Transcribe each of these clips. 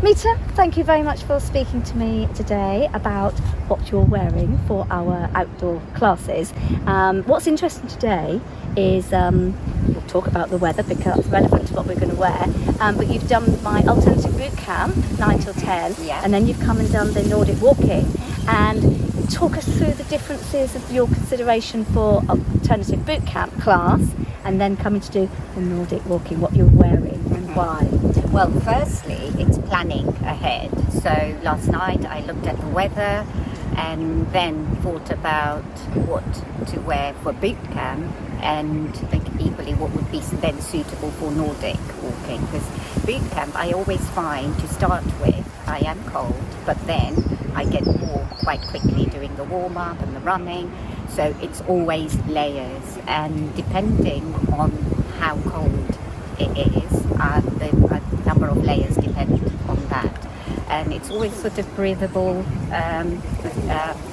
Mita, thank you very much for speaking to me today about what you're wearing for our outdoor classes. What's interesting today is we'll talk about the weather because it's relevant to what we're going to wear, but you've done my alternative boot camp 9 till 10, Yeah. and then you've come and done the Nordic Walking. And talk us through the differences of your consideration for alternative boot camp class and then coming to do the Nordic Walking, what you're wearing and why. Well, firstly, it's planning ahead. So last night I looked at the weather and then thought about what to wear for boot camp and think equally what would be then suitable for Nordic walking. Because boot camp, I always find to start with, I am cold, but then I get warm quite quickly doing the warm-up and the running. So it's always layers, and depending on how cold it is, the number of layers depend on that. And it's always sort of breathable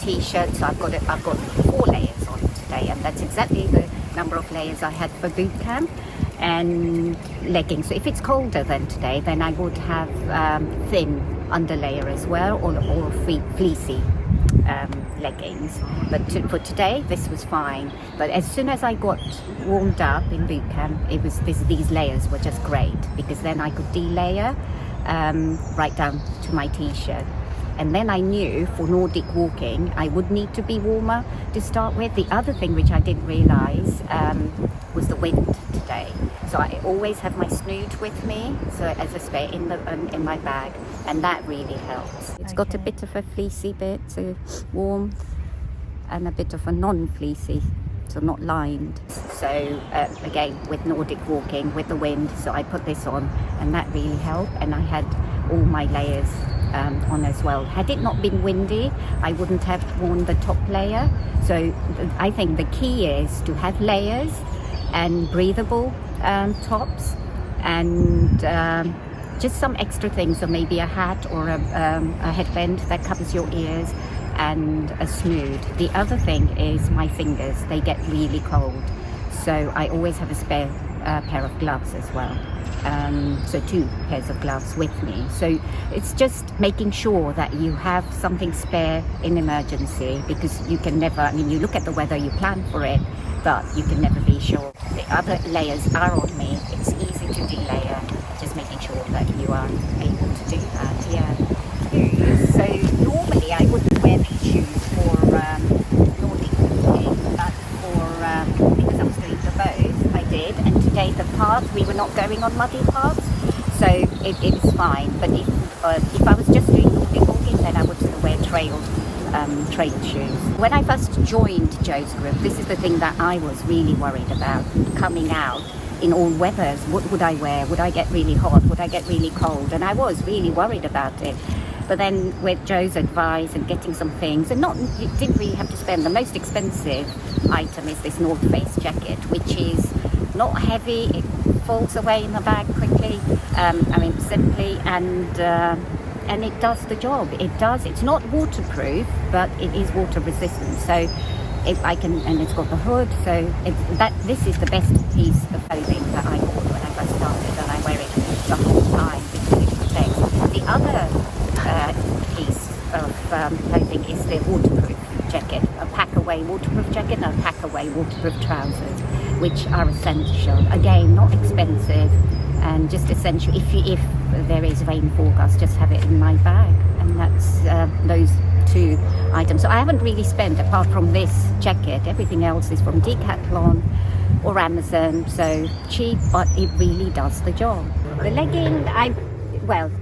t-shirts. So I've got 4 layers on today, and that's exactly the number of layers I had for boot camp. And leggings. So if it's colder than today, then I would have thin underlayer as well, or fleecy leggings. But for today, this was fine. But as soon as I got warmed up in boot camp, these layers were just great, because then I could de-layer right down to my t-shirt. And then I knew for Nordic walking, I would need to be warmer to start with. The other thing which I didn't realise was the wind today. So I always have my snood with me, so as a spare in my bag, and that really helps. It's got a bit of a fleecy bit, so warmth, and a bit of a non-fleecy, so not lined. So again, with Nordic walking, with the wind, so I put this on, and that really helped. And I had all my layers on as well. Had it not been windy, I wouldn't have worn the top layer. So I think the key is to have layers and breathable tops, and just some extra things, so maybe a hat or a headband that covers your ears, and a snood. The other thing is my fingers, they get really cold, so I always have a spare pair of gloves as well. So 2 pairs of gloves with me. So it's just making sure that you have something spare in emergency, because you can never, you look at the weather, you plan for it, but you can never be sure. The other layers are on me. It's easy to de-layer, just making sure that you are able to do that. Yeah. So normally I wouldn't wear these shoes for Nordic walking, but because I was doing the both, I did. And today the path, we were not going on muddy paths, so it was fine. But if I was just doing Nordic walking, then I would wear trail shoes. When I first joined Joe's group, this is the thing that I was really worried about, coming out in all weathers. What would I wear? Would I get really hot? Would I get really cold? And I was really worried about it. But then with Joe's advice and getting some things, and you didn't really have to spend. The most expensive item is this North Face jacket, which is not heavy. It falls away in the bag quickly. Simply, and it does the job. It's not waterproof, but it is water resistant. So and it's got the hood. So this is the best piece of clothing that I bought when I first started, and I wear it the whole time because it protects. The other piece of clothing is the waterproof jacket, a pack-away waterproof jacket and a pack-away waterproof trousers, which are essential. Again, not expensive, and just essential. If there is rain forecast, just have it in my bag, and that's those 2 items. So I haven't really spent, apart from this jacket, everything else is from Decathlon or Amazon, so cheap, but it really does the job. The legging,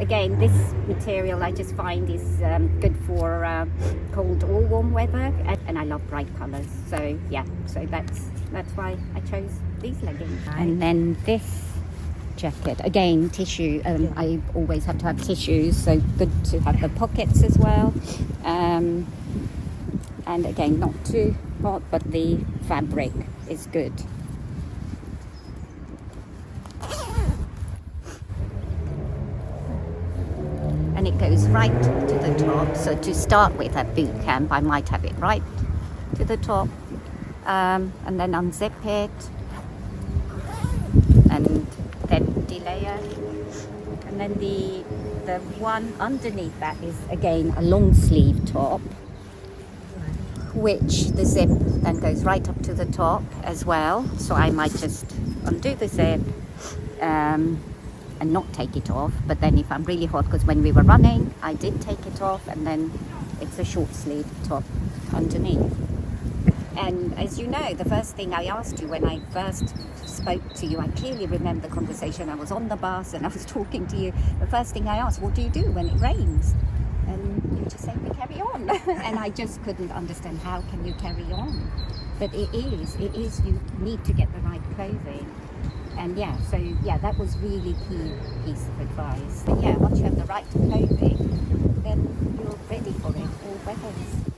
again, this material I just find is good for cold or warm weather, and I love bright colours. So yeah, so that's why I chose these leggings. And then this jacket, again, tissue. I always have to have tissues, so good to have the pockets as well. And again, not too hot, but the fabric is good. And it goes right to the top. So to start with at boot camp, I might have it right to the top, and then unzip it, and then delayer, And then the one underneath that is again a long sleeve top, which the zip then goes right up to the top as well. So I might just undo the zip and not take it off. But then if I'm really hot, because when we were running, I did take it off, and then it's a short sleeve top underneath. And as you know, the first thing I asked you when I first spoke to you, I clearly remember the conversation. I was on the bus and I was talking to you. The first thing I asked, what do you do when it rains? And you just said, we carry on. And I just couldn't understand, how can you carry on? But it is, you need to get the right clothing. And yeah, so yeah, that was really key piece of advice. But yeah, once you have the right clothing, then you're ready for it, all weathers.